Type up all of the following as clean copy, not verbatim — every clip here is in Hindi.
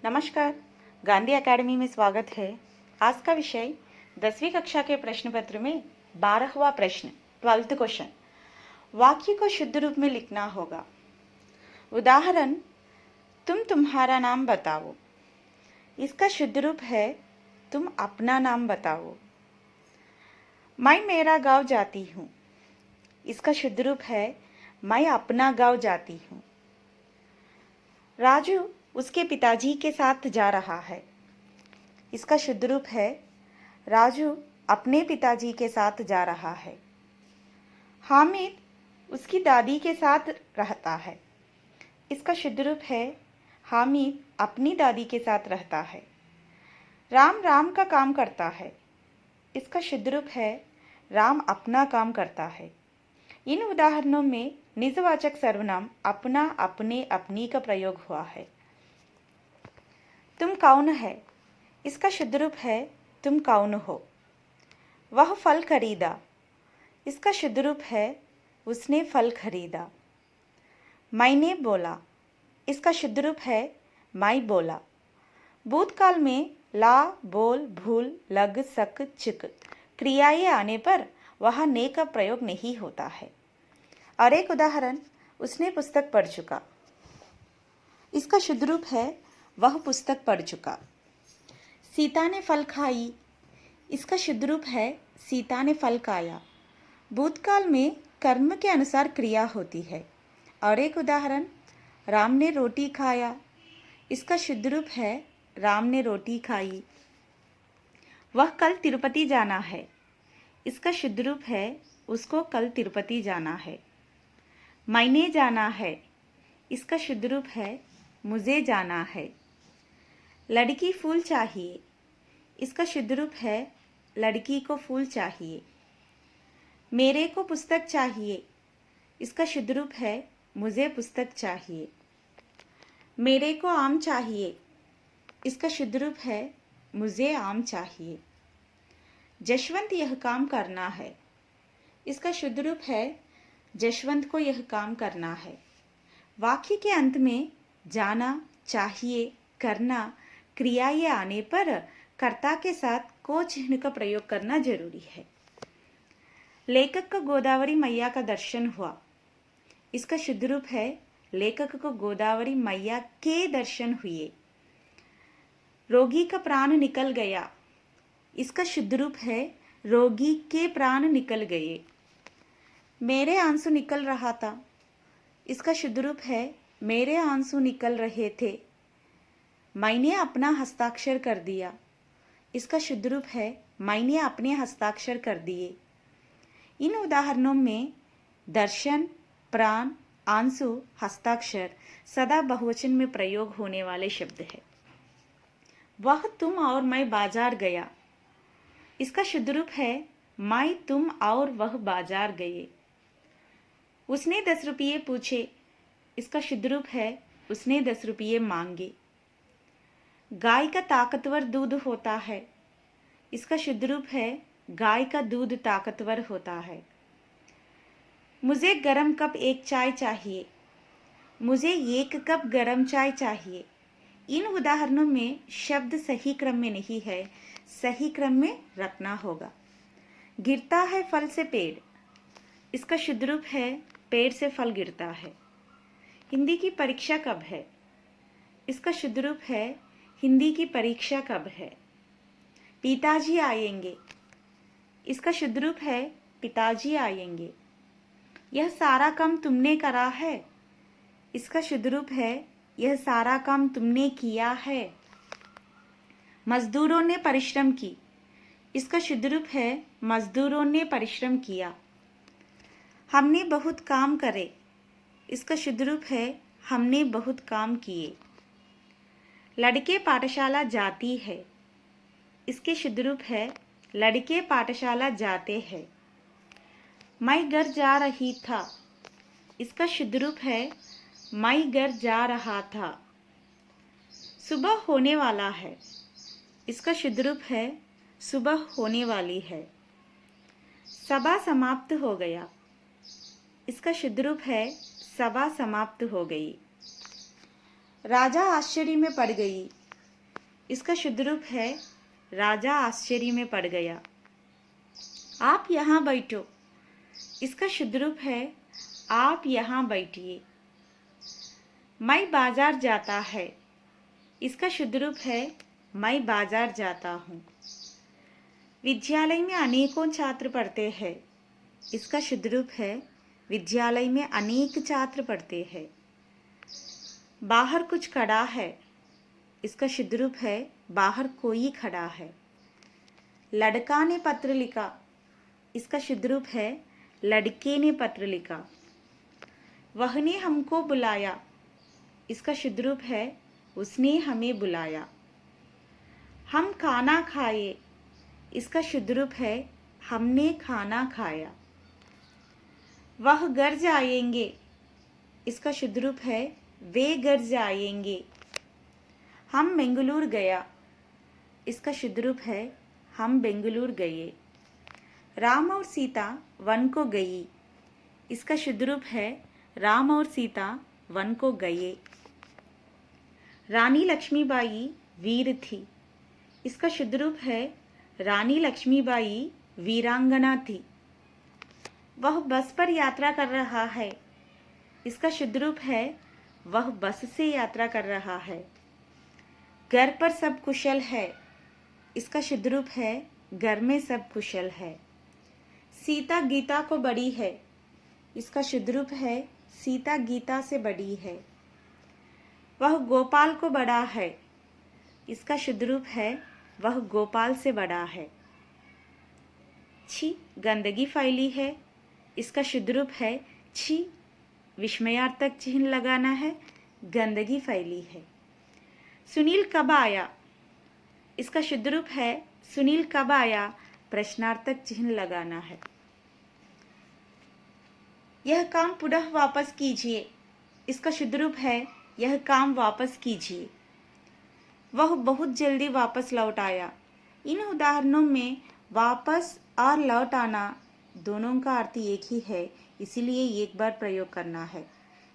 नमस्कार, गांधी एकेडमी में स्वागत है। आज का विषय 10वीं कक्षा के प्रश्न पत्र में 12वां प्रश्न 12th क्वेश्चन। वाक्य को शुद्ध रूप में लिखना होगा। उदाहरण, तुम तुम्हारा नाम बताओ। इसका शुद्ध रूप है तुम अपना नाम बताओ। मैं मेरा गांव जाती हूँ। इसका शुद्ध रूप है मैं अपना गांव जाती हूँ। राजू उसके पिताजी के साथ जा रहा है। इसका शुद्ध रूप है राजू अपने पिताजी के साथ जा रहा है। हामिद उसकी दादी के साथ रहता है। इसका शुद्ध रूप है हामिद अपनी दादी के साथ रहता है। राम राम का काम करता है। इसका शुद्ध रूप है राम अपना काम करता है। इन उदाहरणों में निजवाचक सर्वनाम अपना, अपने, अपनी का प्रयोग हुआ है। तुम कौन है? इसका शुद्ध रूप है तुम कौन हो। वह फल खरीदा। इसका शुद्ध रूप है उसने फल खरीदा। मैंने बोला। इसका शुद्ध रूप है मैं बोला। भूतकाल में ला, बोल, भूल, लग, सक, चिक क्रियाएं आने पर वहाँ ने का प्रयोग नहीं होता है। और एक उदाहरण, उसने पुस्तक पढ़ चुका। इसका शुद्ध रूप है वह पुस्तक पढ़ चुका। सीता ने फल खाई। इसका शुद्ध रूप है सीता ने फल खाया। भूतकाल में कर्म के अनुसार क्रिया होती है। और एक उदाहरण, राम ने रोटी खाया। इसका शुद्ध रूप है राम ने रोटी खाई। वह कल तिरुपति जाना है। इसका शुद्ध रूप है उसको कल तिरुपति जाना है। मैंने जाना है। इसका शुद्ध रूप है मुझे जाना है। लड़की फूल चाहिए। इसका शुद्ध रूप है लड़की को फूल चाहिए। मेरे को पुस्तक चाहिए। इसका शुद्ध रूप है मुझे पुस्तक चाहिए। मेरे को आम चाहिए। इसका शुद्ध रूप है मुझे आम चाहिए। जशवंत यह काम करना है। इसका शुद्ध रूप है जशवंत को यह काम करना है। वाक्य के अंत में जाना, चाहिए, करना क्रियाएं आने पर कर्ता के साथ को चिन्ह का प्रयोग करना जरूरी है। लेखक को गोदावरी मैया का दर्शन हुआ। इसका शुद्ध रूप है लेखक को गोदावरी मैया के दर्शन हुए। रोगी का प्राण निकल गया। इसका शुद्ध रूप है रोगी के प्राण निकल गए। मेरे आंसू निकल रहा था। इसका शुद्ध रूप है मेरे आंसू निकल रहे थे। मैंने अपना हस्ताक्षर कर दिया। इसका शुद्ध रूप है मैंने अपने हस्ताक्षर कर दिए। इन उदाहरणों में दर्शन, प्राण, आंसू, हस्ताक्षर सदा बहुवचन में प्रयोग होने वाले शब्द है। वह, तुम और मैं बाजार गया। इसका शुद्ध रूप है मैं, तुम और वह बाजार गए। उसने 10 रुपये पूछे। इसका शुद्ध रूप है उसने 10 रुपये मांगे। गाय का ताकतवर दूध होता है। इसका शुद्ध रूप है गाय का दूध ताकतवर होता है। मुझे गरम कप एक चाय चाहिए। मुझे 1 कप गरम चाय चाहिए। इन उदाहरणों में शब्द सही क्रम में नहीं है, सही क्रम में रखना होगा। गिरता है फल से पेड़। इसका शुद्ध रूप है पेड़ से फल गिरता है। हिंदी की परीक्षा कब है? इसका शुद्ध रूप है हिंदी की परीक्षा कब है। पिताजी आएंगे। इसका शुद्ध रूप है पिताजी आएंगे। यह सारा काम तुमने करा है। इसका शुद्ध रूप है यह सारा काम तुमने किया है। मजदूरों ने परिश्रम की। इसका शुद्ध रूप है मजदूरों ने परिश्रम किया। हमने बहुत काम करे। इसका शुद्ध रूप है हमने बहुत काम किए। लड़के पाठशाला जाती है। इसके शुद्ध रूप है लड़के पाठशाला जाते हैं। मैं घर जा रही था। इसका शुद्ध रूप है मैं घर जा रहा था। सुबह होने वाला है। इसका शुद्ध रूप है सुबह होने वाली है। सभा समाप्त हो गया। इसका शुद्ध रूप है सभा समाप्त हो गई। राजा आश्चर्य में पड़ गई। इसका शुद्ध रूप है राजा आश्चर्य में पड़ गया। आप यहाँ बैठो। इसका शुद्ध रूप है आप यहाँ बैठिए। मैं बाजार जाता है। इसका शुद्ध रूप है मैं बाजार जाता हूँ। विद्यालय में अनेकों छात्र पढ़ते हैं। इसका शुद्ध रूप है विद्यालय में अनेक छात्र पढ़ते हैं। बाहर कुछ खड़ा है। इसका शुद्ध रूप है बाहर कोई खड़ा है। लड़का ने पत्र लिखा। इसका शुद्ध रूप है लड़के ने पत्र लिखा। वह ने हमको बुलाया। इसका शुद्ध रूप है उसने हमें बुलाया। हम खाना खाए। इसका शुद्ध रूप है हमने खाना खाया। वह घर जाएंगे। इसका शुद्ध रूप है वे घर जाएंगे। हम बेंगलुरु गया। इसका शुद्ध रूप है हम बेंगलुरु गए। राम और सीता वन को गई। इसका शुद्ध रूप है राम और सीता वन को गए। रानी लक्ष्मीबाई वीर थी। इसका शुद्ध रूप है रानी लक्ष्मीबाई वीरांगना थी। वह बस पर यात्रा कर रहा है। इसका शुद्ध रूप है वह बस से यात्रा कर रहा है। घर पर सब कुशल है। इसका शुद्ध रूप है घर में सब कुशल है। सीता गीता को बड़ी है। इसका शुद्ध रूप है सीता गीता से बड़ी है। वह गोपाल को बड़ा है। इसका शुद्ध रूप है वह गोपाल से बड़ा है। छी गंदगी फैली है। इसका शुद्ध रूप है छी विस्मयार्थक चिन्ह लगाना है। गंदगी फैली है। सुनील कब आया। इसका शुद्ध रूप है सुनील कब आया प्रश्नार्थक चिन्ह लगाना है। यह काम पुनः वापस कीजिए। इसका शुद्ध रूप है यह काम वापस कीजिए। वह बहुत जल्दी वापस लौट आया। इन उदाहरणों में वापस और लौट आना दोनों का अर्थ एक ही है, इसीलिए एक बार प्रयोग करना है।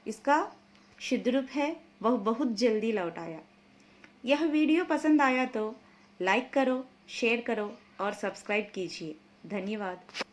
इसका शुद्ध रूप है वह बहुत जल्दी लौट आया। यह वीडियो पसंद आया तो लाइक करो, शेयर करो और सब्सक्राइब कीजिए। धन्यवाद।